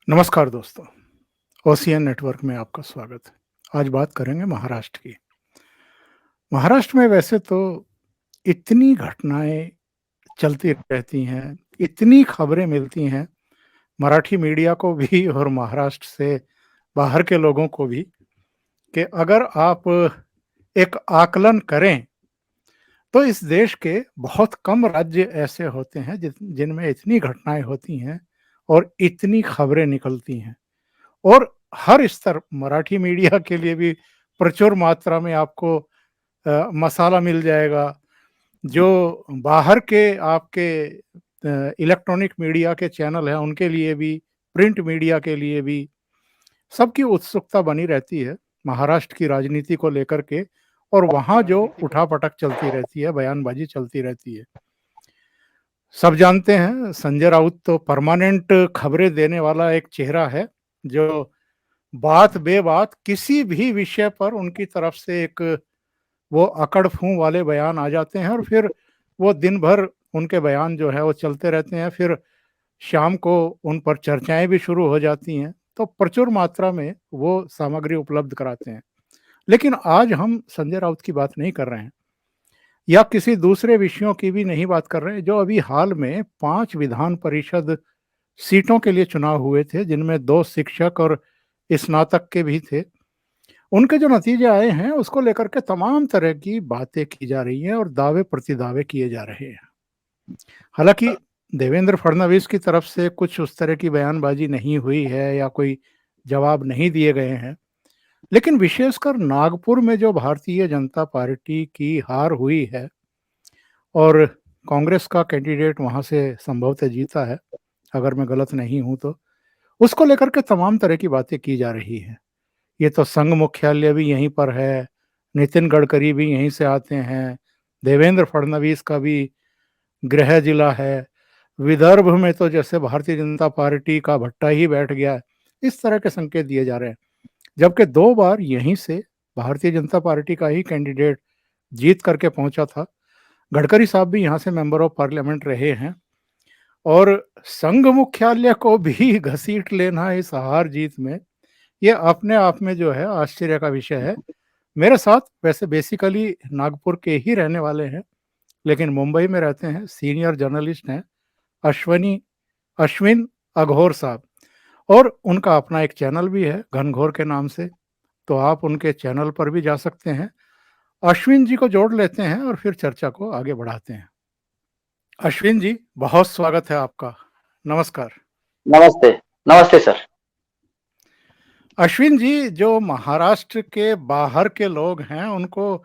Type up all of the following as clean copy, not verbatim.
नमस्कार दोस्तों, ocean network में आपका स्वागत है। आज बात करेंगे महाराष्ट्र की। महाराष्ट्र में वैसे तो इतनी घटनाएँ चलती रहती हैं, इतनी खबरें मिलती हैं, मराठी मीडिया को भी और महाराष्ट्र से बाहर के लोगों को भी, कि अगर आप एक आकलन करें, तो इस देश के बहुत कम राज्य ऐसे होते हैं जिनमें इतनी घटनाएँ होती हैं और इतनी खबरें निकलती हैं। और हर स्तर मराठी मीडिया के लिए भी प्रचुर मात्रा में आपको मसाला मिल जाएगा। जो बाहर के आपके इलेक्ट्रॉनिक मीडिया के चैनल हैं उनके लिए भी, प्रिंट मीडिया के लिए भी, सबकी उत्सुकता बनी रहती है महाराष्ट्र की राजनीति को लेकर के। और वहाँ जो उठापटक चलती रहती है, बयानबाजी चलती रहती है। सब जानते हैं संजय राउत तो परमानेंट खबरें देने वाला एक चेहरा है, जो बात बे-बात किसी भी विषय पर उनकी तरफ से एक वो अकड़-फूँ वाले बयान आ जाते हैं और फिर वो दिन भर उनके बयान जो है वो चलते रहते हैं। फिर शाम को उन पर चर्चाएँ भी शुरू हो जाती हैं, तो प्रचुर मात्रा में वो सामग्री उपलब्ध कराते हैं। लेकिन आज हम संजय राउत की बात नहीं कर रहे हैं, या किसी दूसरे विषयों की भी नहीं बात कर रहे हैं। जो अभी हाल में 5 विधान परिषद सीटों के लिए चुनाव हुए थे, जिनमें 2 शिक्षक और स्नातक के भी थे। उनके जो नतीजे आए हैं, उसको लेकर के तमाम तरह की बातें की जा रही हैं और दावे-प्रतिदावे किए जा रहे हैं। हालाँकि देवेंद्र फडणवीस की तरफ से कुछ उस तरह की बयानबाजी नहीं हुई है या कोई जवाब नहीं दिए गए हैं। लेकिन विशेषकर नागपुर में जो भारतीय जनता पार्टी की हार हुई है और कांग्रेस का कैंडिडेट वहाँ से संभवतः जीता है, अगर मैं गलत नहीं हूँ तो, उसको लेकर के तमाम तरह की बातें की जा रही हैं। ये तो संघ मुख्यालय भी यहीं पर है, नितिन गडकरी भी यहीं से आते हैं, देवेंद्र फडणवीस का भी गृह जिला है, विदर्भ में तो जैसे भारतीय जनता पार्टी का भट्टा ही बैठ गया है, इस तरह के संकेत दिए जा रहे हैं। जबकि 2 बार यहीं से भारतीय जनता पार्टी का ही कैंडिडेट जीत करके पहुंचा था। गडकरी साहब भी यहाँ से मेंबर ऑफ पार्लियामेंट रहे हैं और संघ मुख्यालय को भी घसीट लेना इस हार-जीत में, ये अपने आप में जो है आश्चर्य का विषय है। मेरे साथ वैसे बेसिकली नागपुर के ही रहने वाले हैं, लेकिन मुंबई में रहते हैं, सीनियर जर्नलिस्ट हैं, अश्वनी अश्विन अघोर साहब। और उनका अपना एक चैनल भी है घनघोर के नाम से, तो आप उनके चैनल पर भी जा सकते हैं। अश्विन जी को जोड़ लेते हैं और फिर चर्चा को आगे बढ़ाते हैं। अश्विन जी, बहुत स्वागत है आपका। नमस्कार। नमस्ते। नमस्ते सर। अश्विन जी, जो महाराष्ट्र के बाहर के लोग हैं उनको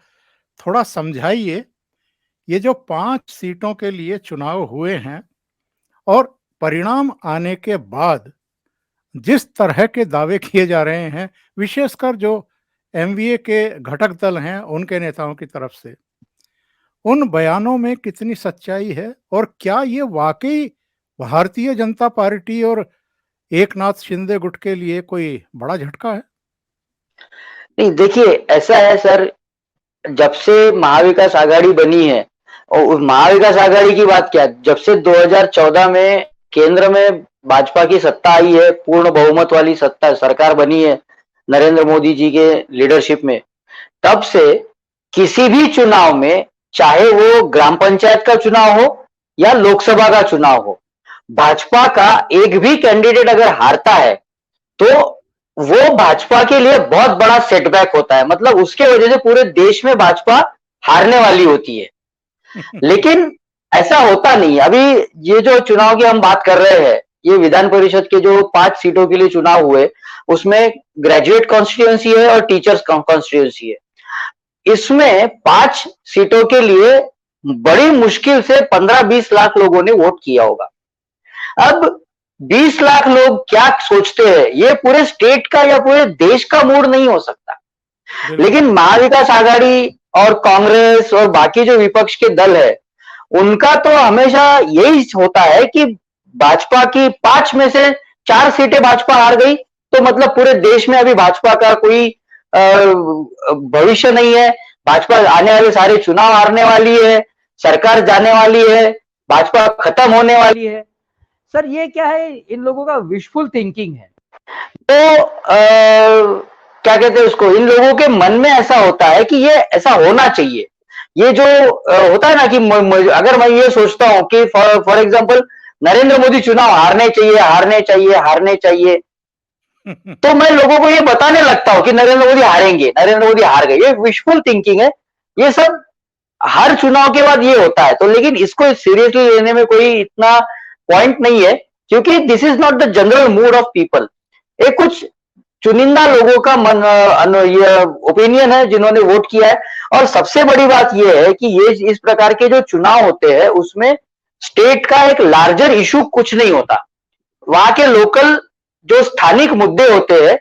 थोड़ा समझाइए, ये जो 5 सीटों के लिए चुनाव हुए हैं और परिणाम आने के बाद जिस तरह के दावे किए जा रहे हैं, विशेषकर जो एमवीए के घटक दल हैं उनके नेताओं की तरफ से, उन बयानों में कितनी सच्चाई है और क्या ये वाकई भारतीय जनता पार्टी और एकनाथ शिंदे गुट के लिए कोई बड़ा झटका है? नहीं देखिए, ऐसा है सर, जब से महाविकास आघाड़ी बनी है और उस महाविकास आघाड़ी की बात क्या, जब से 2014 में केंद्र में भाजपा की सत्ता आई है, पूर्ण बहुमत वाली सत्ता सरकार बनी है नरेंद्र मोदी जी के लीडरशिप में, तब से किसी भी चुनाव में, चाहे वो ग्राम पंचायत का चुनाव हो या लोकसभा का चुनाव हो, भाजपा का एक भी कैंडिडेट अगर हारता है तो वो भाजपा के लिए बहुत बड़ा सेटबैक होता है। मतलब उसके वजह से पूरे देश में भाजपा हारने वाली होती है। लेकिन ऐसा होता नहीं। अभी ये जो चुनाव की हम बात कर रहे हैं, ये विधान परिषद के जो 5 सीटों के लिए चुनाव हुए, उसमें ग्रेजुएट कॉन्स्टिट्यूएंसी है और टीचर्स कॉन्स्टिट्यूएंसी है। इसमें 5 सीटों के लिए बड़ी मुश्किल से 15-20 लाख लोगों ने वोट किया होगा। अब 20 लाख लोग क्या सोचते हैं, ये पूरे स्टेट का या पूरे देश का मूड नहीं हो सकता। लेकिन महाविकास आघाड़ी और कांग्रेस और बाकी जो विपक्ष के दल है, उनका तो हमेशा यही होता है कि भाजपा की 5 में से 4 सीटें भाजपा हार गई तो मतलब पूरे देश में अभी भाजपा का कोई भविष्य नहीं है, भाजपा आने वाले सारे चुनाव हारने वाली है, सरकार जाने वाली है, भाजपा खत्म होने वाली है। सर ये क्या है, इन लोगों का विशफुल थिंकिंग है। तो क्या कहते हैं उसको, इन लोगों के मन में ऐसा होता है कि ये ऐसा होना चाहिए। ये जो होता है ना कि अगर मैं ये सोचता हूं कि फॉर एग्जांपल नरेंद्र मोदी चुनाव हारने चाहिए, हारने चाहिए, हारने चाहिए, तो मैं लोगों को ये बताने लगता हूं कि नरेंद्र मोदी हारेंगे, नरेंद्र मोदी हार गए। ये विशफुल थिंकिंग है। ये सब हर चुनाव के बाद ये होता है। तो लेकिन इसको सीरियसली लेने में कोई इतना पॉइंट नहीं है, क्योंकि this is not the general mood off people. ये कुछ चुनिंदा लोगों का ये ओपिनियन है जिन्होंने वोट किया है। और सबसे बड़ी बात यह है कि ये इस प्रकार के जो चुनाव होते हैं उसमें स्टेट का एक लार्जर इशू कुछ नहीं होता। वहां के लोकल जो स्थानिक मुद्दे होते हैं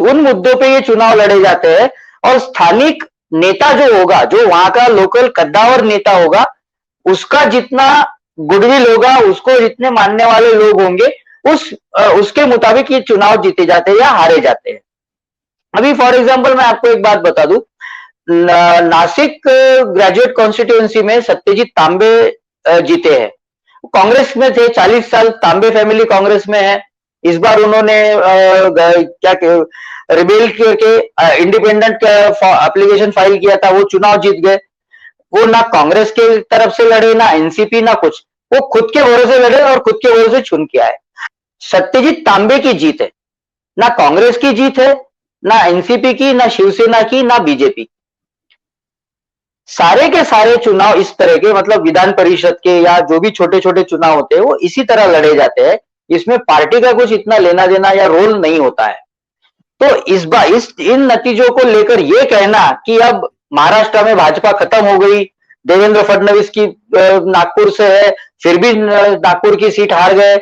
उन मुद्दों पे ये चुनाव लड़े जाते हैं। और स्थानिक नेता जो होगा, जो वहां का लोकल कद्दावर नेता होगा, उसका जितना गुडविल होगा, उसको जितने मानने वाले लोग होंगे, उसके मुताबिक ये चुनाव जीते जाते हैं या हारे जाते हैं। अभी फॉर एग्जांपल मैं आपको एक बात बता दूं, नासिक ग्रेजुएट कॉन्स्टिट्यूएंसी में सत्यजीत तांबे जीते हैं। कांग्रेस में थे 40 साल, तांबे फैमिली कांग्रेस में है। इस बार उन्होंने क्या रिबेल करके इंडिपेंडेंट एप्लीकेशन फाइल किया था, वो चुनाव जीत गए। वो ना कांग्रेस के तरफ से लड़े, ना एनसीपी, ना कुछ। वो खुद के भरोसे लड़े और खुद के भरोसे चुन के आए। सत्यजीत तांबे की जीत है, ना कांग्रेस की जीत है, ना एनसीपी की, ना शिवसेना की, ना बीजेपी। सारे के सारे चुनाव इस तरह के, मतलब विधान परिषद के या जो भी छोटे छोटे चुनाव होते हैं, वो इसी तरह लड़े जाते हैं। इसमें पार्टी का कुछ इतना लेना देना या रोल नहीं होता है। तो इस बार इन नतीजों को लेकर ये कहना कि अब महाराष्ट्र में भाजपा खत्म हो गई, देवेंद्र फडणवीस की नागपुर से है फिर भी नागपुर की सीट हार गए,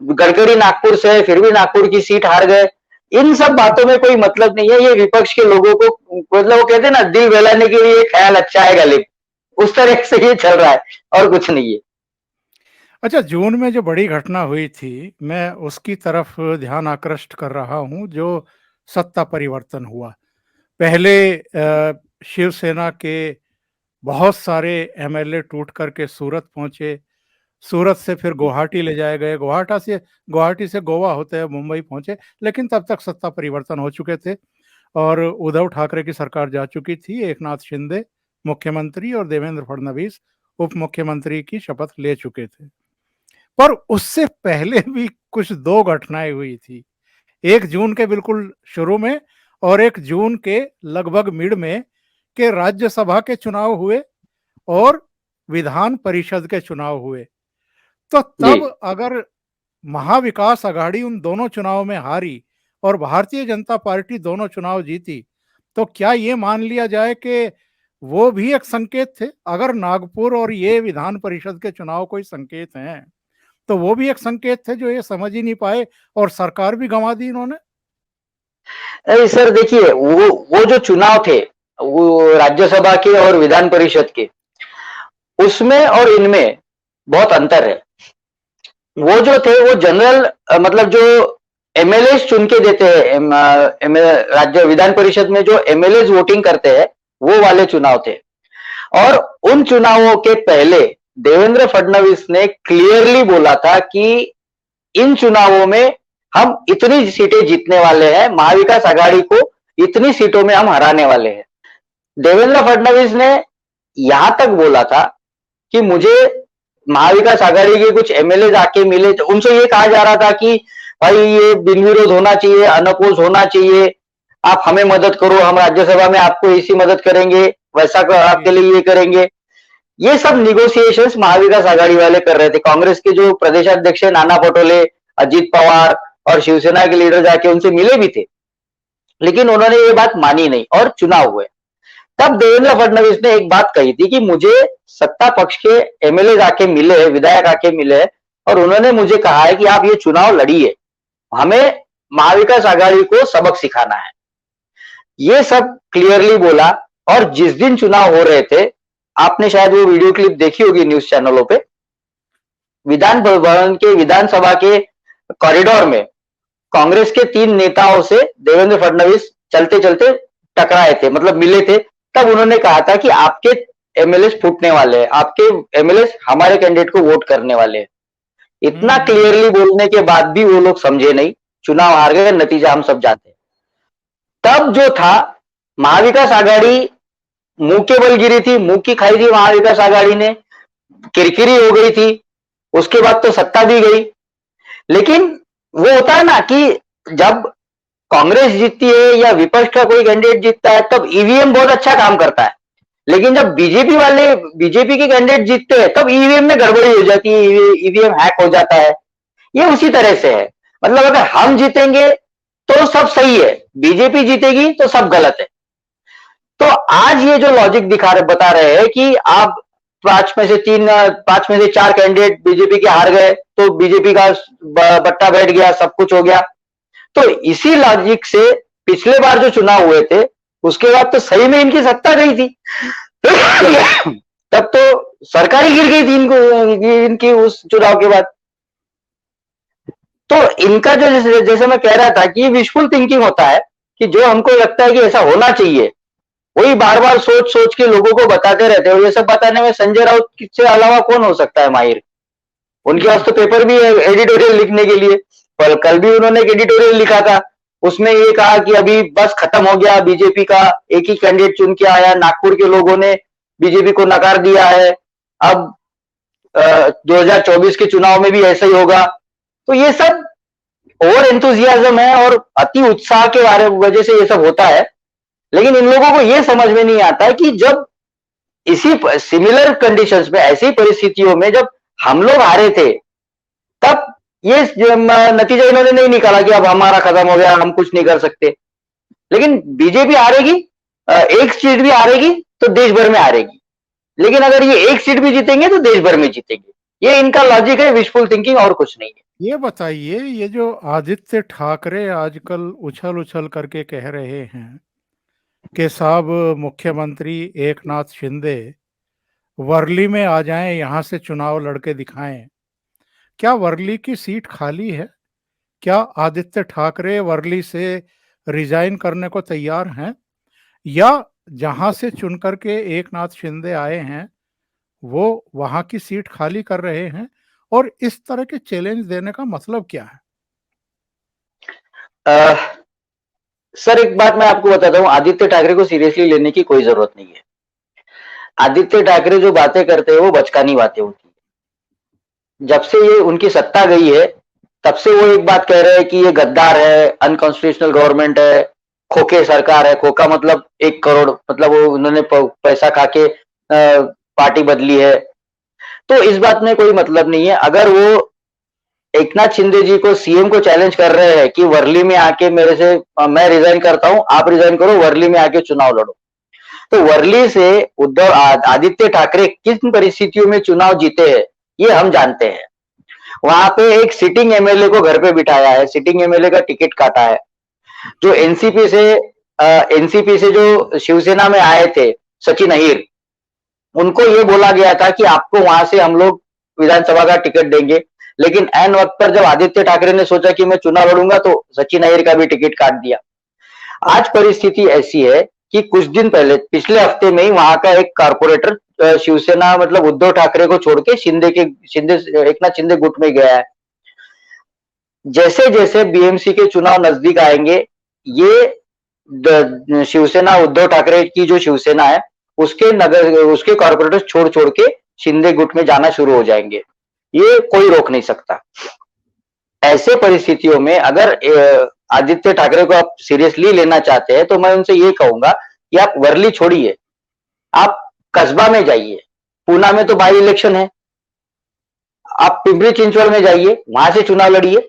गडकरी नागपुर से है फिर भी नागपुर की सीट हार गए, इन सब बातों में कोई मतलब नहीं है। ये विपक्ष के लोगों को, मतलब वो कहते हैं ना, दिल बहलाने के लिए ख्याल अच्छा है गले, उस तरह से ये चल रहा है और कुछ नहीं है। अच्छा, जून में जो बड़ी घटना हुई थी, मैं उसकी तरफ ध्यान आकृष्ट कर रहा हूं, जो सत्ता परिवर्तन हुआ। पहले शिवसेना के बहुत सारे एमएलए टूट करके सूरत पहुंचे, सूरत से फिर गुवाहाटी ले जाए गए, गुवाहाटी से गोवा होते हुए मुंबई पहुंचे, लेकिन तब तक सत्ता परिवर्तन हो चुके थे और उद्धव ठाकरे की सरकार जा चुकी थी। एकनाथ शिंदे मुख्यमंत्री और देवेंद्र फडणवीस उप मुख्यमंत्री की शपथ ले चुके थे। पर उससे पहले भी कुछ दो घटनाएं हुई थी, 1 जून के बिल्कुल शुरू में और 1 जून के लगभग मिड में, के राज्यसभा के चुनाव हुए और विधान परिषद के चुनाव हुए। तो जी, तब अगर महाविकास आघाड़ी उन दोनों चुनाव में हारी और भारतीय जनता पार्टी दोनों चुनाव जीती, तो क्या ये मान लिया जाए कि वो भी एक संकेत थे? अगर नागपुर और ये विधान परिषद के चुनाव कोई संकेत हैं, तो वो भी एक संकेत थे जो ये समझ ही नहीं पाए और सरकार भी गंवा दी इन्होंने। अरे सर देखिए, वो जो चुनाव थे, वो राज्यसभा के और विधान परिषद के, उसमें और इनमें बहुत अंतर है। वो जो थे वो जनरल, मतलब जो एमएलए चुन के देते हैं, राज्य विधान परिषद में जो एमएलए वोटिंग करते हैं, वो वाले चुनाव थे। और उन चुनावों के पहले देवेंद्र फडणवीस ने क्लियरली बोला था कि इन चुनावों में हम इतनी सीटें जीतने वाले हैं, महाविकास आघाड़ी को इतनी सीटों में हम हराने वाले हैं। देवेंद्र फडणवीस ने यहां तक बोला था कि मुझे महाविकास आघाड़ी के कुछ एमएलए आके मिले, तो उनसे ये कहा जा रहा था कि भाई ये बिन विरोध होना चाहिए, अनअपोज होना चाहिए, आप हमें मदद करो, हम राज्यसभा में आपको ऐसी मदद करेंगे, वैसा आपके लिए ये करेंगे। ये सब निगोशिएशंस महाविकास आघाड़ी वाले कर रहे थे। कांग्रेस के जो प्रदेशाध्यक्ष नाना पटोले, अजित पवार और शिवसेना के लीडर जाके उनसे मिले भी थे, लेकिन उन्होंने ये बात मानी नहीं और चुनाव हुए। तब देवेंद्र फडणवीस ने एक बात कही थी कि मुझे सत्ता पक्ष के एमएलए आके मिले, विधायक आके मिले और उन्होंने मुझे कहा है कि आप ये चुनाव लड़िए, हमें महाविकास आघाड़ी को सबक सिखाना है। ये सब क्लियरली बोला। और जिस दिन चुनाव हो रहे थे, आपने शायद वो वीडियो क्लिप देखी होगी न्यूज चैनलों पे, विधान भवन के, विधानसभा के कॉरिडोर में कांग्रेस के 3 नेताओं से देवेंद्र फडणवीस चलते चलते टकराए थे, मतलब मिले थे। तब उन्होंने कहा था कि आपके एमएलए फूटने वाले हैं, आपके एमएलए हमारे कैंडिडेट को वोट करने वाले हैं। इतना क्लियरली बोलने के बाद भी वो लोग समझे नहीं चुनाव हार गए, नतीजा हम सब जानते हैं। तब जो था, महाविकास आघाड़ी मुंह के बल गिरी थी, मुंह की खाई थी महाविकास आघाड़ी ने, किरकिरी हो गई थी, उसके बाद तो सत्ता भी गई। लेकिन वो होता है ना कि जब कांग्रेस जीतती है या विपक्ष का कोई कैंडिडेट जीतता है तब ईवीएम बहुत अच्छा काम करता है, लेकिन जब बीजेपी के कैंडिडेट जीतते हैं तब ईवीएम में गड़बड़ी हो जाती है, ईवीएम हैक हो जाता है। ये उसी तरह से है, मतलब अगर हम जीतेंगे तो सब सही है, बीजेपी जीतेगी तो सब गलत है। तो आज ये जो लॉजिक बता रहे हैं कि आप 5 में से 4 कैंडिडेट बीजेपी के हार गए तो बीजेपी का बट्टा बैठ गया, सब कुछ हो गया। तो इसी लॉजिक से पिछले बार जो चुनाव हुए थे उसके बाद तो सही में इनकी सत्ता गई थी। तब तो सरकार ही गिर गई थी इनकी उस चुनाव के बाद। तो इनका जो जैसे मैं कह रहा था कि विशफुल थिंकिंग होता है कि जो हमको लगता है कि ऐसा होना चाहिए वही बार बार सोच सोच के लोगों को बताते रहते हैं। ये सब बताने में संजय राउत से अलावा कौन हो सकता है माहिर? उनके पास तो पेपर भी है एडिटोरियल लिखने के लिए। पर कल भी उन्होंने एक एडिटोरियल लिखा था, उसमें ये कहा कि अभी बस खत्म हो गया बीजेपी का, एक ही कैंडिडेट चुन के आया, नागपुर के लोगों ने बीजेपी को नकार दिया है, अब 2024 के चुनाव में भी ऐसा ही होगा। तो ये सब ओवर एंथुजियाज्म है और अति उत्साह के वजह से ये सब होता है। लेकिन इन लोगों को ये समझ में नहीं आता है कि जब इसी सिमिलर कंडीशंस में, ऐसी परिस्थितियों में जब हम लोग हारे थे तब ये नतीजा इन्होंने नहीं निकाला कि अब हमारा खत्म हो गया, हम कुछ नहीं कर सकते। लेकिन बीजेपी हारेगी, एक सीट भी हारेगी तो देश भर में हारेगी, लेकिन अगर ये एक सीट भी जीतेंगे तो देश भर में जीतेंगे। ये इनका लॉजिक है, विशफुल थिंकिंग, और कुछ नहीं है। ये बताइए, ये जो आदित्य ठाकरे आजकल उछल उछल करके कह रहे हैं कि साहब मुख्यमंत्री एकनाथ शिंदे वर्ली में आ जाएं, यहाँ से चुनाव लड़के दिखाएं, क्या वर्ली की सीट खाली है? क्या आदित्य ठाकरे वर्ली से रिजाइन करने को तैयार हैं, या जहां से चुन करके एकनाथ शिंदे आए हैं वो वहां की सीट खाली कर रहे हैं? और इस तरह के चैलेंज देने का मतलब क्या है? सर एक बात मैं आपको बताता हूँ, आदित्य ठाकरे को सीरियसली लेने की कोई जरूरत नहीं है। आदित्य ठाकरे जो बातें करते हैं वो बचकानी बातें होती है। जब से ये उनकी सत्ता गई है तब से वो एक बात कह रहे हैं कि ये गद्दार है, अनकॉन्स्टिट्यूशनल गवर्नमेंट है, खोखे सरकार है। खोखा मतलब 1 करोड़, मतलब वो उन्होंने पैसा खा के पार्टी बदली है। तो इस बात में कोई मतलब नहीं है। अगर वो एकनाथ शिंदे जी को, सीएम को चैलेंज कर रहे हैं कि वर्ली में आके मेरे से, मैं रिजाइन करता हूं, आप रिजाइन करो, वर्ली में आके चुनाव लड़ो, तो वर्ली से उद्धव आदित्य ठाकरे किन परिस्थितियों में चुनाव जीते हैं ये हम जानते हैं। वहां पे एक सिटिंग एमएलए को घर पे बिठाया है, सिटिंग एमएलए का टिकट काटा है। जो एनसीपी से जो शिवसेना में आए थे सचिन अहिर, उनको ये बोला गया था कि आपको वहां से हम लोग विधानसभा का टिकट देंगे, लेकिन ऐन वक्त पर जब आदित्य ठाकरे ने सोचा कि मैं चुनाव लड़ूंगा तो सचिन अहिर का भी टिकट काट दिया। आज परिस्थिति ऐसी है कि कुछ दिन पहले, पिछले हफ्ते में ही वहां का एक कारपोरेटर शिवसेना, मतलब उद्धव ठाकरे को छोड़ के एकनाथ शिंदे गुट में गया है। जैसे जैसे बीएमसी के चुनाव नजदीक आएंगे, ये शिवसेना, उद्धव ठाकरे की जो शिवसेना है उसके कारपोरेटर छोड़ छोड़ के शिंदे गुट में जाना शुरू हो जाएंगे। ये कोई रोक नहीं सकता। ऐसे परिस्थितियों में अगर आदित्य ठाकरे को आप सीरियसली लेना चाहते हैं तो मैं उनसे ये कहूंगा कि आप वर्ली छोड़िए, आप कस्बा में जाइए। पूना में तो बाई इलेक्शन है, आप पिंपरी चिंचवड़ में जाइए, वहां से चुनाव लड़िए।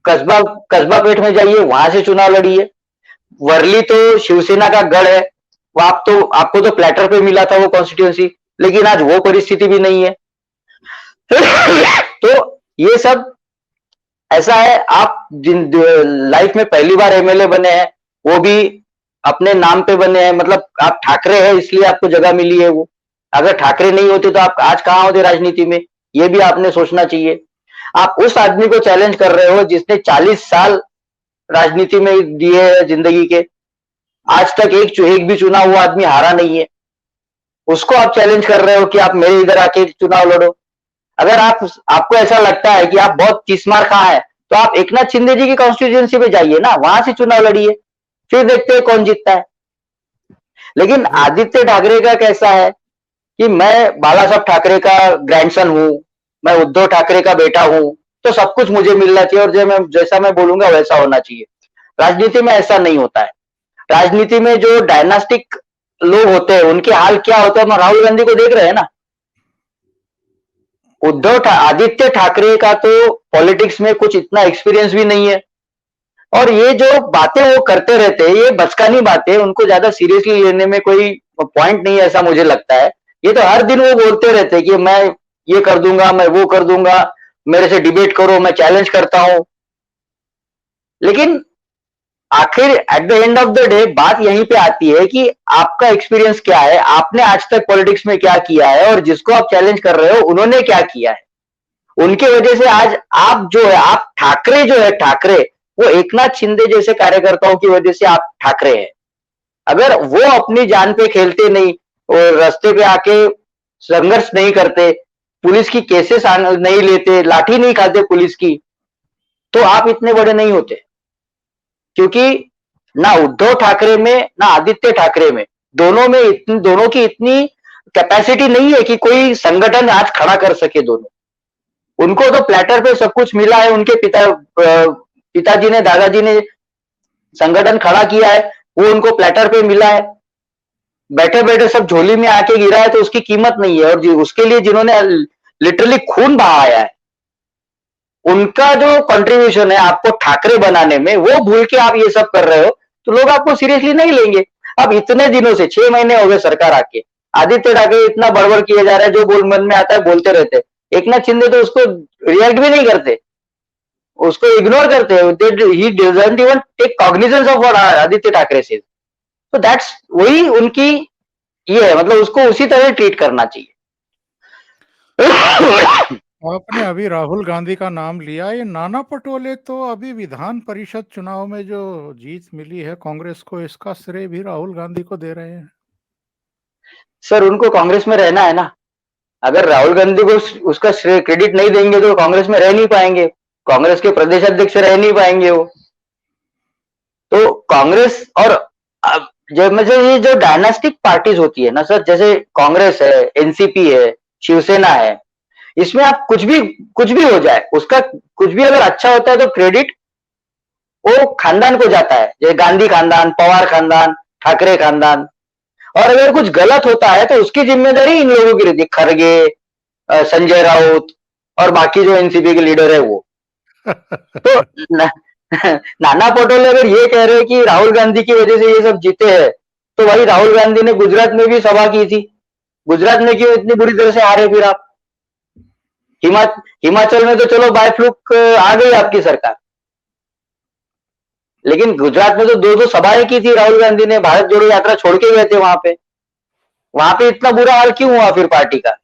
कस्बा पेठ में जाइए, वहां से चुनाव लड़िए। वर्ली तो शिवसेना का गढ़ है, वो आपको तो प्लेटर पे मिला था वो कॉन्स्टिट्यूंसी, लेकिन आज वो परिस्थिति भी नहीं है। तो ये सब ऐसा है, आप जिन लाइफ में पहली बार एमएलए बने हैं वो भी अपने नाम पे बने हैं, मतलब आप ठाकरे हैं इसलिए आपको जगह मिली है। वो अगर ठाकरे नहीं होते तो आप आज कहां होते राजनीति में, ये भी आपने सोचना चाहिए। आप उस आदमी को चैलेंज कर रहे हो जिसने 40 साल राजनीति में दिए हैं जिंदगी के, आज तक एक भी चुनाव वो आदमी हारा नहीं है, उसको आप चैलेंज कर रहे हो कि आप मेरे इधर आके चुनाव लड़ो। अगर आपको ऐसा लगता है कि आप बहुत किस्मार खा है तो आप एकनाथ शिंदे जी की कॉन्स्टिट्यूएंसी पे जाइए ना, वहां से चुनाव लड़िए, फिर देखते हैं कौन जीतता है। लेकिन जी। आदित्य ठाकरे का कैसा है कि मैं बाला साहब ठाकरे का ग्रैंडसन हूं, मैं उद्धव ठाकरे का बेटा हूं, तो सब कुछ मुझे मिलना चाहिए और जो मैं जैसा मैं बोलूंगा वैसा होना चाहिए। राजनीति में ऐसा नहीं होता है। राजनीति में जो डायनास्टिक लोग होते हैं उनके हाल क्या होता है, हम राहुल गांधी को देख रहे हैं ना। आदित्य ठाकरे का तो पॉलिटिक्स में कुछ इतना एक्सपीरियंस भी नहीं है, और ये जो बातें वो करते रहते हैं ये बचकानी बातें, उनको ज्यादा सीरियसली लेने में कोई पॉइंट नहीं है ऐसा मुझे लगता है। ये तो हर दिन वो बोलते रहते हैं कि मैं ये कर दूंगा, मैं वो कर दूंगा, मेरे से डिबेट करो, मैं चैलेंज करता हूं। लेकिन आखिर at the end of the day बात यहीं पे आती है कि आपका एक्सपीरियंस क्या है, आपने आज तक पॉलिटिक्स में क्या किया है, और जिसको आप चैलेंज कर रहे हो उन्होंने क्या किया है। उनके वजह से आज आप जो है, आप ठाकरे जो है, ठाकरे वो एकनाथ शिंदे जैसे कार्यकर्ताओं की वजह से आप ठाकरे हैं। अगर वो अपनी जान पे खेलते नहीं और रास्ते पे आके संघर्ष नहीं करते, पुलिस की केसेस नहीं लेते, लाठी नहीं खाते पुलिस की, तो आप इतने बड़े नहीं होते। क्योंकि ना उद्धव ठाकरे में ना आदित्य ठाकरे में, दोनों की इतनी कैपेसिटी नहीं है कि कोई संगठन आज खड़ा कर सके दोनों। उनको तो प्लेटर पे सब कुछ मिला है, उनके पिताजी ने, दादाजी ने संगठन खड़ा किया है, वो उनको प्लेटर पे मिला है। बैठे बैठे सब झोली में आके गिरा है तो उसकी कीमत नहीं है, और उसके लिए जिन्होंने लिटरली खून बहाया है, उनका जो कंट्रीब्यूशन है आपको ठाकरे बनाने में, वो भूल के आप ये सब कर रहे हो, तो लोग आपको सीरियसली नहीं लेंगे। अब इतने दिनों से 6 महीने हो गए सरकार आके, आदित्य ठाकरे इतना बड़बड़ किया जा रहा है, जो बोल मन में आता है बोलते रहते। एकनाथ शिंदे तो उसको रिएक्ट भी नहीं करते, उसको इग्नोर करते हैं। He doesn't even take cognizance of what Aditya Thackeray says. तो दैट्स वही उनकी ये है, मतलब उसको उसी तरह ट्रीट करना चाहिए। आपने अभी राहुल गांधी का नाम लिया, ये नाना पटोले तो अभी विधान परिषद चुनाव में जो जीत मिली है कांग्रेस को, इसका श्रेय भी राहुल गांधी को दे रहे हैं। सर उनको कांग्रेस में रहना है ना, अगर राहुल गांधी को उसका क्रेडिट नहीं देंगे तो कांग्रेस में रह नहीं पाएंगे, कांग्रेस के प्रदेश अध्यक्ष रह नहीं पाएंगे वो। तो कांग्रेस और जब मतलब ये जो डायनास्टिक पार्टीज होती है ना सर, जैसे कांग्रेस है, एनसीपी है, शिवसेना है, इसमें आप कुछ भी हो जाए, उसका कुछ भी अगर अच्छा होता है तो क्रेडिट वो खानदान को जाता है, जैसे गांधी खानदान, पवार खानदान, ठाकरे खानदान। और अगर कुछ गलत होता है तो उसकी जिम्मेदारी इन लोगों की रहती है, खरगे, संजय राउत और बाकी जो एनसीपी के लीडर है वो। तो नाना पटोले अगर ये कह रहे हैं कि राहुल गांधी की वजह से ये सब जीते हैं, तो भाई राहुल गांधी ने गुजरात में भी सभा की थी, गुजरात में क्यों इतनी बुरी तरह से हारे फिर आप। हिमा, हिमाचल में तो चलो बाय फ्लूक आ गई आपकी सरकार, लेकिन गुजरात में तो दो सभाएं की थी राहुल गांधी ने, भारत जोड़ो यात्रा छोड़ के गए थे वहां पे इतना बुरा हाल क्यों हुआ फिर पार्टी का।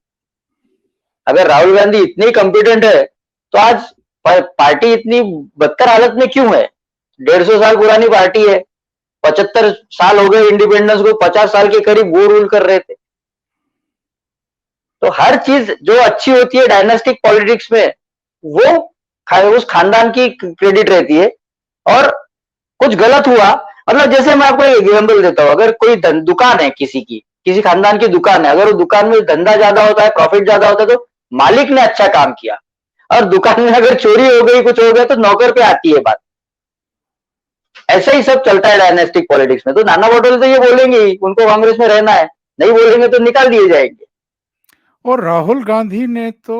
अगर राहुल गांधी इतनी कॉम्पिटेंट है तो आज पार्टी इतनी बदतर हालत में क्यों है। 150 साल पुरानी पार्टी है, 75 साल हो गए इंडिपेंडेंस को, 50 साल के करीब वो रूल कर रहे थे। तो हर चीज जो अच्छी होती है डायनास्टिक पॉलिटिक्स में, वो उस खानदान की क्रेडिट रहती है। और कुछ गलत हुआ, मतलब जैसे मैं आपको एक एग्जाम्पल देता हूँ, अगर कोई दुकान है किसी खानदान की दुकान है, अगर वो दुकान में धंधा ज्यादा होता है, प्रॉफिट ज्यादा होता है, तो मालिक ने अच्छा काम किया। और दुकान में अगर चोरी हो गई, कुछ हो गया, तो नौकर पे आती है बात। ऐसा ही सब चलता है डायनेस्टिक पॉलिटिक्स में। तो नाना पटोले तो ये बोलेंगे ही उनको कांग्रेस में रहना है, नहीं बोलेंगे तो निकाल दिए जाएंगे। और राहुल गांधी ने तो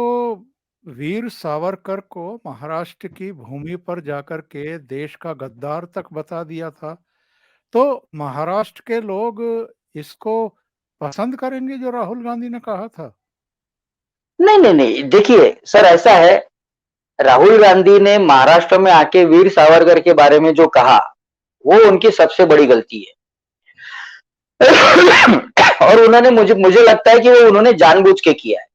वीर सावरकर को महाराष्ट्र की भूमि पर जाकर के देश का गद्दार तक बता दिया था। तो महाराष्ट्र के लोग इसको पसंद करेंगे जो राहुल गांधी ने कहा था? नहीं नहीं नहीं, देखिए सर ऐसा है, राहुल गांधी ने महाराष्ट्र में आके वीर सावरकर के बारे में जो कहा, वो उनकी सबसे बड़ी गलती है। और उन्होंने मुझे लगता है कि वो उन्होंने जानबूझ के किया है।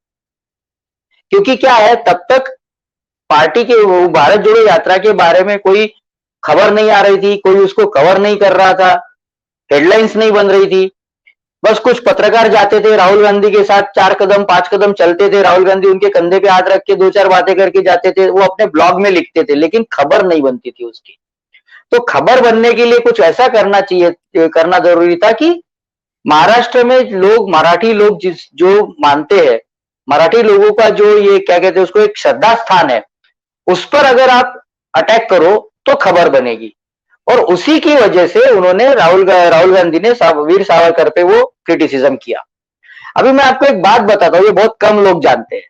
क्योंकि क्या है, तब तक पार्टी के भारत जोड़ो यात्रा के बारे में कोई खबर नहीं आ रही थी, कोई उसको कवर नहीं कर रहा था, हेडलाइंस नहीं बन रही थी। बस कुछ पत्रकार जाते थे राहुल गांधी के साथ 4 कदम 5 कदम चलते थे, राहुल गांधी उनके कंधे पे हाथ रख के 2-4 बातें करके जाते थे, वो अपने ब्लॉग में लिखते थे, लेकिन खबर नहीं बनती थी उसकी। तो खबर बनने के लिए कुछ ऐसा करना जरूरी था कि महाराष्ट्र में लोग, मराठी लोग जो मानते हैं, मराठी लोगों का जो ये क्या कहते हैं उसको, एक श्रद्धा स्थान है, उस पर अगर आप अटैक करो तो खबर बनेगी। और उसी की वजह से उन्होंने राहुल गांधी ने वीर सावरकर पे वो क्रिटिसिज्म किया। अभी मैं आपको एक बात बताता हूँ, ये बहुत कम लोग जानते हैं।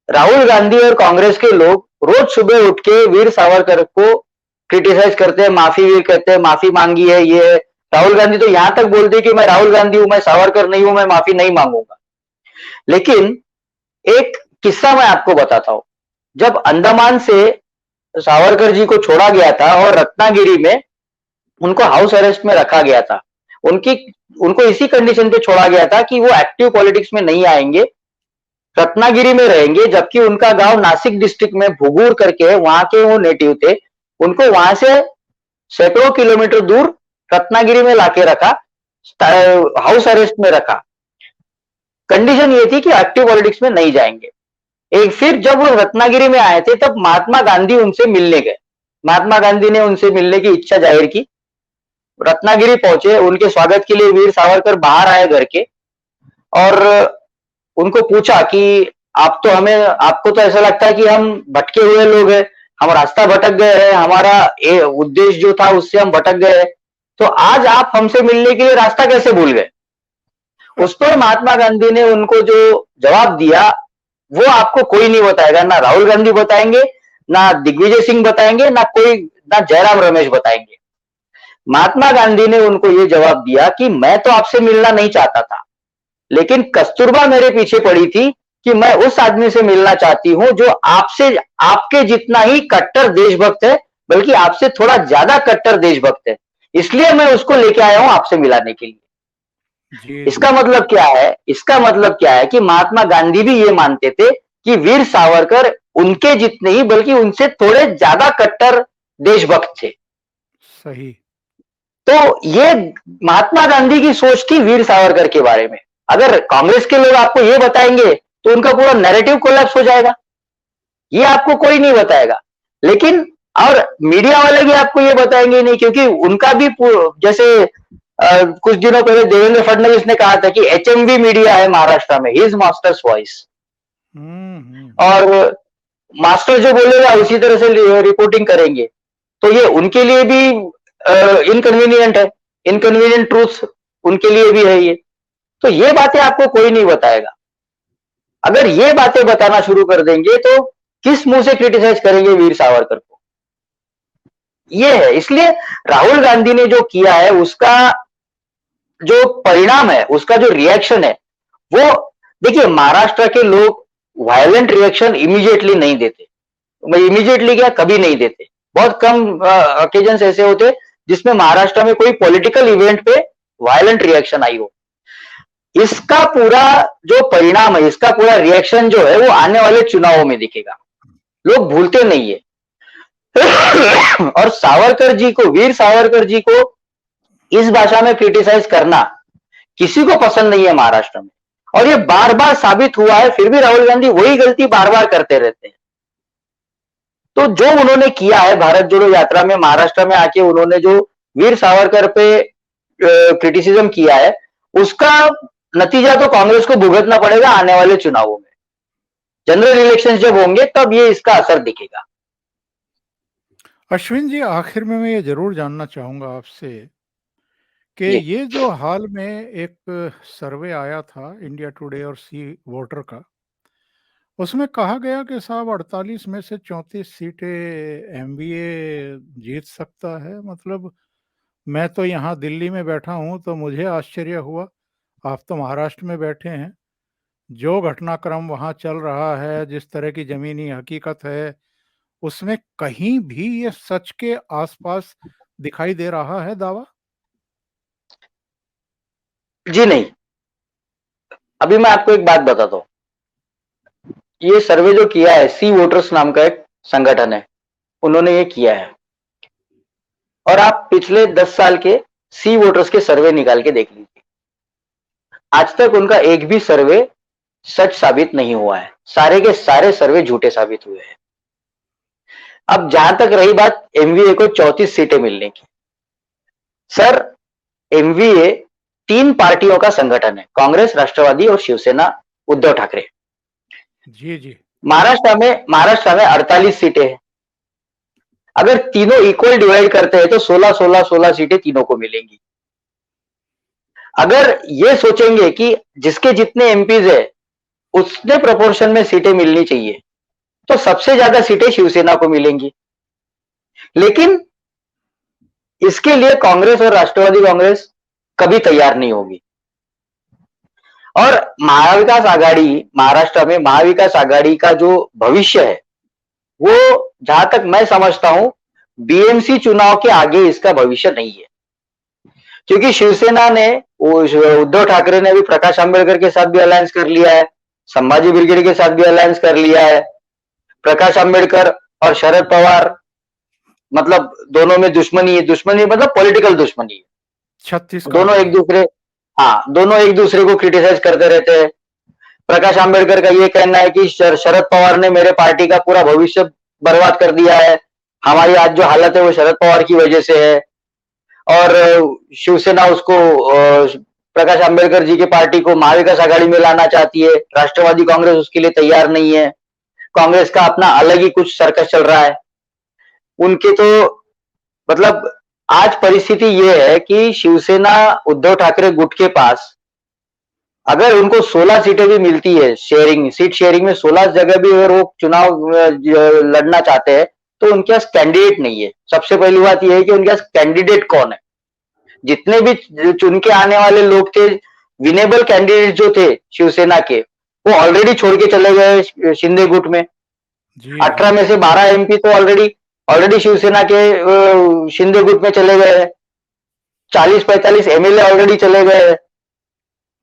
राहुल गांधी और कांग्रेस के लोग रोज सुबह उठ के वीर सावरकर को क्रिटिसाइज करते हैं, माफी वीर कहते हैं, माफी मांगी है, ये है। राहुल गांधी तो यहां तक बोलते हैं कि मैं राहुल गांधी हूं, मैं सावरकर नहीं हूं, मैं माफी नहीं मांगूंगा। लेकिन एक किस्सा मैं आपको बताता हूं। जब अंडमान से सावरकर जी को छोड़ा गया था और रत्नागिरी में उनको हाउस अरेस्ट में रखा गया था, उनकी उनको इसी कंडीशन पे छोड़ा गया था कि वो एक्टिव पॉलिटिक्स में नहीं आएंगे, रत्नागिरी में रहेंगे, जबकि उनका गांव नासिक डिस्ट्रिक्ट में भुगूर करके है, वहां के वो नेटिव थे। उनको वहां से सैकड़ों किलोमीटर दूर रत्नागिरी में लाके रखा, हाउस अरेस्ट में रखा। कंडीशन ये थी कि एक्टिव पॉलिटिक्स में नहीं जाएंगे। एक फिर जब वो रत्नागिरी में आए थे तब महात्मा गांधी उनसे मिलने गए। महात्मा गांधी ने उनसे मिलने की इच्छा जाहिर की, रत्नागिरी पहुंचे, उनके स्वागत के लिए वीर सावरकर बाहर आए घर के, और उनको पूछा कि आप तो हमें, आपको तो ऐसा लगता है कि हम भटके हुए लोग हैं, हम रास्ता भटक गए हैं, हमारा उद्देश्य जो था उससे हम भटक गए हैं, तो आज आप हमसे मिलने के लिए रास्ता कैसे भूल गए? उस पर महात्मा गांधी ने उनको जो जवाब दिया वो आपको कोई नहीं बताएगा, ना राहुल गांधी बताएंगे, ना दिग्विजय सिंह बताएंगे, ना जयराम रमेश बताएंगे। महात्मा गांधी ने उनको ये जवाब दिया कि मैं तो आपसे मिलना नहीं चाहता था, लेकिन कस्तूरबा मेरे पीछे पड़ी थी कि मैं उस आदमी से मिलना चाहती हूं जो आपसे, आपके जितना ही कट्टर देशभक्त है, बल्कि आपसे थोड़ा ज्यादा कट्टर देशभक्त है, इसलिए मैं उसको लेके आया हूं आपसे मिलाने के लिए। जी, इसका मतलब क्या है? इसका मतलब क्या है कि महात्मा गांधी भी ये मानते थे कि वीर सावरकर उनके जितने ही बल्कि उनसे थोड़े ज्यादा कट्टर देशभक्त थे। सही। तो ये महात्मा गांधी की सोच थी वीर सावरकर के बारे में। अगर कांग्रेस के लोग आपको ये बताएंगे तो उनका पूरा नैरेटिव कोलैप्स हो जाएगा, ये आपको कोई नहीं बताएगा। लेकिन और मीडिया वाले भी आपको ये बताएंगे नहीं, क्योंकि उनका भी जैसे कुछ दिनों पहले देवेंद्र फडणवीस ने कहा था कि एचएमवी मीडिया है महाराष्ट्र में, हिज मास्टर्स वॉइस, और मास्टर जो बोलेगा उसी तरह से रिपोर्टिंग करेंगे। तो ये उनके लिए भी इनकन्वीनियंट है, इनकन्वीनियंट ट्रूथ उनके लिए भी है ये। तो ये बातें आपको कोई नहीं बताएगा। अगर ये बातें बताना शुरू कर देंगे तो किस मुंह से क्रिटिसाइज करेंगे वीर सावरकर को? ये है। इसलिए राहुल गांधी ने जो किया है उसका जो परिणाम है, उसका जो रिएक्शन है वो, देखिए महाराष्ट्र के लोग वायलेंट रिएक्शन इमीडिएटली नहीं देते, इमीडिएटली क्या, कभी नहीं देते। बहुत कम ओकेजन ऐसे होते जिसमें महाराष्ट्र में कोई पॉलिटिकल इवेंट पे वायलेंट रिएक्शन आई हो। इसका पूरा जो परिणाम है, इसका पूरा रिएक्शन जो है वो आने वाले चुनावों में दिखेगा, लोग भूलते नहीं है। और सावरकर जी को, वीर सावरकर जी को इस भाषा में क्रिटिसाइज करना किसी को पसंद नहीं है महाराष्ट्र में, और ये बार बार साबित हुआ है, फिर भी राहुल गांधी वही गलती बार बार करते रहते हैं। तो जो उन्होंने किया है भारत जोड़ो यात्रा में, महाराष्ट्र में आके उन्होंने जो वीर सावरकर पे क्रिटिसिज्म किया है, उसका नतीजा तो कांग्रेस को भुगतना पड़ेगा आने वाले चुनावों में। जनरल इलेक्शन जब होंगे तब ये इसका असर दिखेगा। अश्विन जी, आखिर में मैं ये जरूर जानना चाहूंगा आपसे कि ये जो हाल में एक सर्वे आया था इंडिया टुडे और सी वोटर का, उसमें कहा गया कि साहब 48 में से 34 सीटें एमवीए जीत सकता है। मतलब मैं तो यहाँ दिल्ली में बैठा हूँ तो मुझे आश्चर्य हुआ, आप तो महाराष्ट्र में बैठे हैं, जो घटनाक्रम वहाँ चल रहा है, जिस तरह की जमीनी हकीकत है, उसमें कहीं भी ये सच के आसपास दिखाई दे रहा है दावा? जी नहीं। अभी मैं आपको एक बात बताता हूँ, ये सर्वे जो किया है, सी वोटर्स नाम का एक संगठन है, उन्होंने ये किया है। और आप पिछले 10 साल के सी वोटर्स के सर्वे निकाल के देख लीजिए, आज तक उनका एक भी सर्वे सच साबित नहीं हुआ है, सारे के सारे सर्वे झूठे साबित हुए हैं। अब जहां तक रही बात एमवीए को 34 सीटें मिलने की, सर एमवीए 3 पार्टियों का संगठन है, कांग्रेस, राष्ट्रवादी और शिवसेना उद्धव ठाकरे। जी जी। महाराष्ट्र में 48 सीटें हैं। अगर तीनों इक्वल डिवाइड करते हैं तो 16 सीटें तीनों को मिलेंगी। अगर ये सोचेंगे कि जिसके जितने एमपीज है उतने प्रोपोर्शन में सीटें मिलनी चाहिए, तो सबसे ज्यादा सीटें शिवसेना को मिलेंगी। लेकिन इसके लिए कांग्रेस और राष्ट्रवादी कांग्रेस कभी तैयार नहीं होगी। और महाविकास आघाड़ी, महाराष्ट्र में महाविकास आघाड़ी का जो भविष्य है वो जहां तक मैं समझता हूं बीएमसी चुनाव के आगे इसका भविष्य नहीं है। क्योंकि शिवसेना ने, उद्धव ठाकरे ने भी प्रकाश आंबेडकर के साथ भी अलायंस कर लिया है, संभाजी ब्रिगेड के साथ भी अलायंस कर लिया है। प्रकाश आंबेडकर और शरद पवार मतलब दोनों में दुश्मनी मतलब पॉलिटिकल दुश्मनी है। छत्तीसगढ़ दोनों एक दूसरे को क्रिटिसाइज करते रहते हैं। प्रकाश आंबेडकर का ये कहना है कि शरद पवार ने मेरे पार्टी का पूरा भविष्य बर्बाद कर दिया है, हमारी आज जो हालत है वो शरद पवार की वजह से है। और शिवसेना उसको, प्रकाश आंबेडकर जी के पार्टी को महाविकास आघाड़ी में लाना चाहती है, राष्ट्रवादी कांग्रेस उसके लिए तैयार नहीं है। कांग्रेस का अपना अलग ही कुछ सर्कस चल रहा है। उनके तो मतलब आज परिस्थिति ये है कि शिवसेना उद्धव ठाकरे गुट के पास अगर उनको 16 सीटें भी मिलती है, सीट शेयरिंग में 16 जगह भी अगर वो चुनाव लड़ना चाहते हैं तो उनके पास कैंडिडेट नहीं है। सबसे पहली बात यह है कि उनके पास कैंडिडेट कौन है। जितने भी चुन के आने वाले लोग थे, विनेबल कैंडिडेट जो थे शिवसेना के, वो ऑलरेडी छोड़ के चले गए शिंदे गुट में। 18 में से 12 एमपी तो ऑलरेडी शिवसेना के शिंदे गुट में चले गए हैं। 40-45 एमएलए ऑलरेडी चले गए हैं।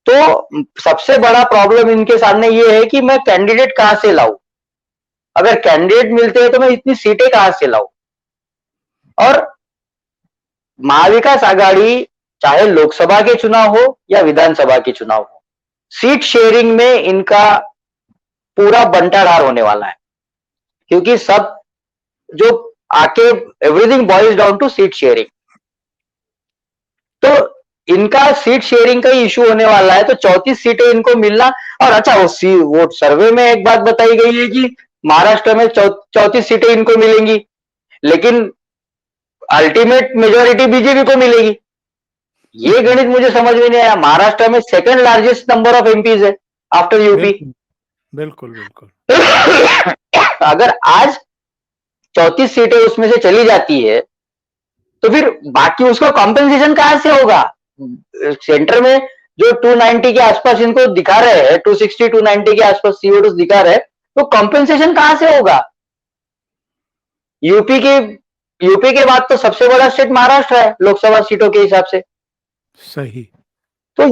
तो सबसे बड़ा प्रॉब्लम इनके सामने ये है कि मैं कैंडिडेट कहां से लाऊं। अगर कैंडिडेट मिलते हैं तो मैं इतनी सीटें कहां से लाऊं। और महाविकास आघाड़ी चाहे लोकसभा के चुनाव हो या विधानसभा के चुनाव हो, सीट शेयरिंग में इनका पूरा बंटाढार होने वाला है। क्योंकि सब जो आके everything boils down to seat sharing. तो इनका सीट शेयरिंग का ही इशू होने वाला है। तो 34 सीटें इनको मिलना। और अच्छा, वो सर्वे में एक बात बताई गई है कि महाराष्ट्र में 34 सीटें इनको मिलेंगी, लेकिन अल्टीमेट मेजोरिटी बीजेपी को मिलेगी। ये गणित मुझे समझ में नहीं आया। महाराष्ट्र में second largest number of MPs है आफ्टर यूपी। बिल्कुल बिल्कुल। अगर आज 34 सीटें उसमें से चली जाती है तो फिर बाकी उसका कॉम्पेंसेशन कहां से होगा। सेंटर में जो 290 के आसपास इनको दिखा रहे हैं, 260 290 के आसपास CO2 दिखा रहे हैं, तो कॉम्पेंसेशन कहां से होगा। यूपी के बाद तो सबसे बड़ा स्टेट महाराष्ट्र है लोकसभा सीटों के हिसाब से। सही। तो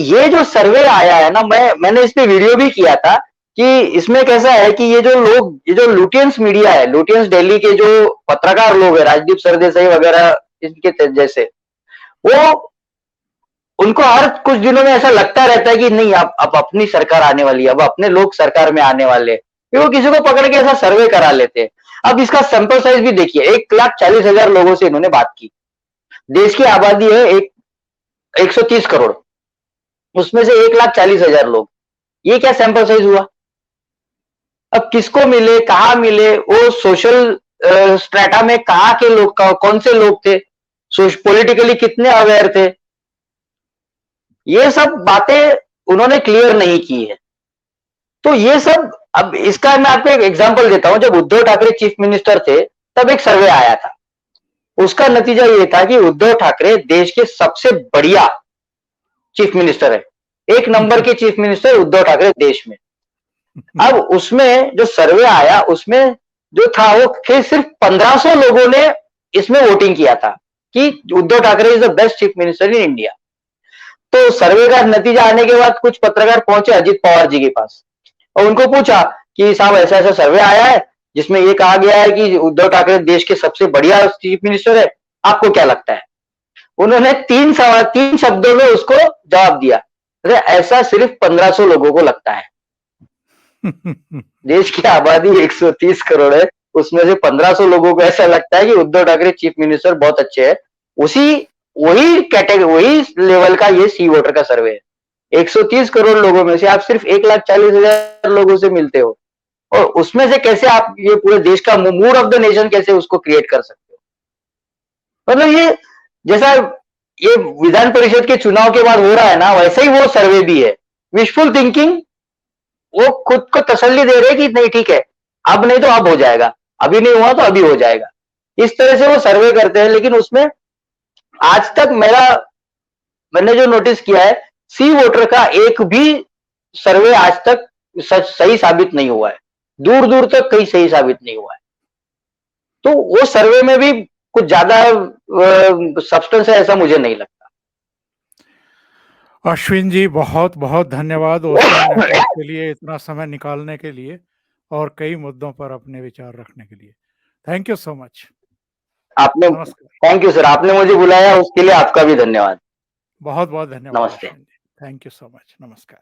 ये जो सर्वे आया है ना, मैंने इस पे वीडियो भी किया था कि इसमें कैसा है कि ये जो लुटियंस मीडिया है, लुटियंस दिल्ली के जो पत्रकार लोग हैं, राजदीप सरदेसाई वगैरह इनके जैसे, वो उनको हर कुछ दिनों में ऐसा लगता रहता है कि नहीं अब अपनी सरकार आने वाली है, अब अपने लोग सरकार में आने वाले, फिर वो किसी को पकड़ के ऐसा सर्वे करा लेते हैं। अब इसका सैंपल साइज भी देखिए, 1,40,000 लोगों से इन्होंने बात की। देश की आबादी है 130 करोड़, उसमें से 1,40,000 लोग, ये क्या सैंपल साइज हुआ। अब किसको मिले, कहां मिले, वो सोशल स्ट्रेटा में कहां के लोग, कौन से लोग थे, पॉलिटिकली कितने अवेयर थे, ये सब बातें उन्होंने क्लियर नहीं की है। तो ये सब, अब इसका मैं आपको एक एग्जांपल देता हूं। जब उद्धव ठाकरे चीफ मिनिस्टर थे तब एक सर्वे आया था। उसका नतीजा ये था कि उद्धव ठाकरे देश के सबसे बढ़िया चीफ मिनिस्टर है। 1 नंबर के चीफ मिनिस्टर उद्धव ठाकरे देश में। अब उसमें जो सर्वे आया उसमें जो था वो सिर्फ 1500 लोगों ने इसमें वोटिंग किया था कि Uddhav Thackeray is the best chief minister in India. तो सर्वे का नतीजा आने के बाद कुछ पत्रकार पहुंचे अजित पवार जी के पास और उनको पूछा कि साहब ऐसा ऐसा सर्वे आया है जिसमें ये कहा गया है कि उद्धव ठाकरे देश के सबसे बढ़िया चीफ मिनिस्टर है, आपको क्या लगता है। उन्होंने 3 शब्दों में उसको जवाब दिया अरे ऐसा सिर्फ 1500 लोगों को लगता है। देश की आबादी 130 करोड़ है, उसमें से 1500 लोगों को ऐसा लगता है कि उद्धव ठाकरे चीफ मिनिस्टर बहुत अच्छे हैं। वही कैटेगरी, वही लेवल का ये सी वोटर का सर्वे है। 130 करोड़ लोगों में से आप सिर्फ 1,40,000 लोगों से मिलते हो, और उसमें से कैसे आप ये पूरे देश का मूड ऑफ द नेशन कैसे उसको क्रिएट कर सकते हो? मतलब ये जैसा ये विधान परिषद के चुनाव के बाद हो रहा है ना, वैसे ही वो सर्वे भी है। विशफुल थिंकिंग, वो खुद को तसल्ली दे रहे कि नहीं ठीक है, अब नहीं तो अब हो जाएगा, अभी नहीं हुआ तो अभी हो जाएगा, इस तरह से वो सर्वे करते हैं। लेकिन उसमें आज तक मैंने जो नोटिस किया है, सी वोटर का एक भी सर्वे आज तक सही साबित नहीं हुआ है, दूर दूर तक कहीं सही साबित नहीं हुआ है। तो वो सर्वे में भी कुछ ज्यादा सब्सटेंस है ऐसा मुझे नहीं लगता। अश्विन जी, बहुत बहुत धन्यवाद ओशियन नेटवर्क के लिए इतना समय निकालने के लिए और कई मुद्दों पर अपने विचार रखने के लिए। Thank you so much. आपने, नमस्कार। थैंक यू सर, आपने मुझे बुलाया उसके लिए आपका भी धन्यवाद। बहुत बहुत धन्यवाद नमस्ते। Ashwin ji. Thank you so much. नमस्कार।